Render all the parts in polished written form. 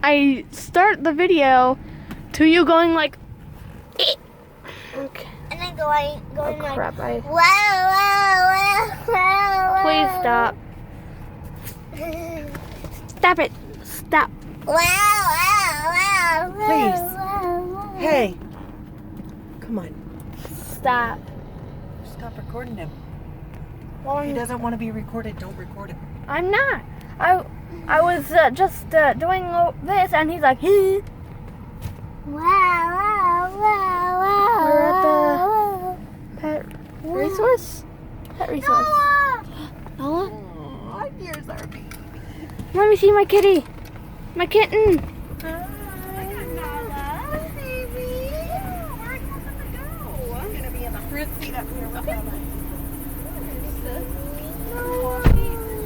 I start the video to you going like, okay. And then going Oh like, crap! wow, wow, wow, wow. Please stop. Stop it. Stop. Wow, wow, wow. Please. Wow, wow. Hey, come on. Stop. Stop recording him. Well, He doesn't want to be recorded. Don't record him. I'm not. I was just doing this, and he's like, "Hey." Wow, wow, wow, wow. We're at wow. the pet resource. Pet resource. Noah, Oh, here's our baby. let me see my kitty. My kitten. I'm gonna be in the front seat up here with Mama.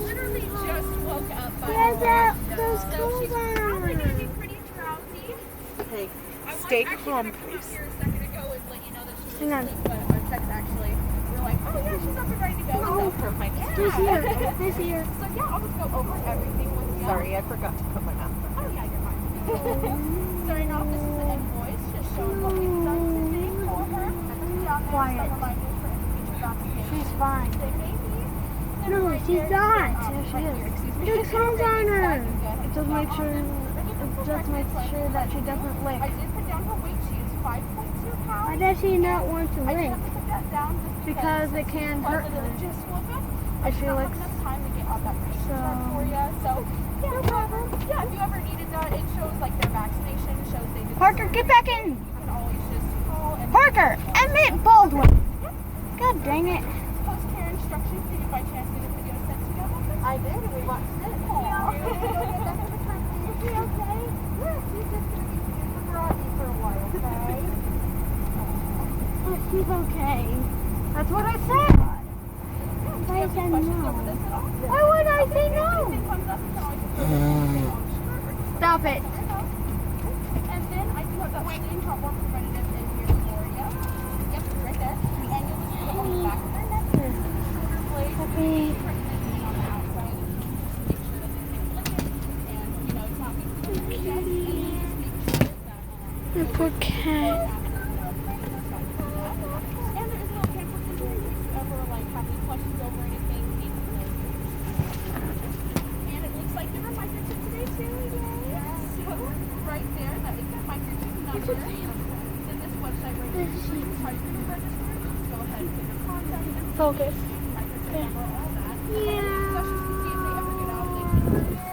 Literally just woke up by Those so she's clothes probably on. gonna be pretty drowsy. Hey, I was stay actually calm, gonna come out please. here a second ago and let you know that she was Hang on. asleep, but our text actually, we were like, oh yeah, she's up and ready to go. Oh, So, perfect. yeah. He's here. He's here. So yeah, I'll just go over everything with you. Sorry, I forgot to put my mask on. Oh yeah, you're fine. Starting off, this is the invoice, just showing what we've done today for her. Quiet. She's fine. No, she's not. Yeah, she is. There's clothes on her. It just makes sure that she doesn't lick. I did put down her weight. She is 5.2 pounds. Why does she not want to I lick? just have to put that down just Because it can hurt but her. just woke up. If she Not licks. enough time to get all that research done for you. So yeah, no problem. Yeah, if you ever needed that, it shows like their vaccination shows they did. Parker, get back in. You can always just call and Parker, Emmett Baldwin. God dang it. post care instructions. Did you by chance get a video sent to you? I did, and we watched it. Is she okay? Yeah, she's just gonna be super groggy for a while, okay? She's okay. That's what I said. I said Questions no. over this at all? Why would I say no? Anything comes up, you can always Stop it. And then I do have that same hot more preventative in here for you. Yep, right there. And you'll just put it on the back of their neck. Shoulder blades. Puppy. Pregnant on the outside. Make sure that they can't lick it. And, you know, it's not being too yet. And then just make sure that The poor cat. and there is no camper control. If you ever like have any questions over anything, you need to know. And it looks like there were microchip today too. Yes. So right there, that is that microchip number. Then this website right here. Try to register. Go ahead and put your contact info, Focus. microchip number, all that. Yeah. Questions to see if they ever get out. They can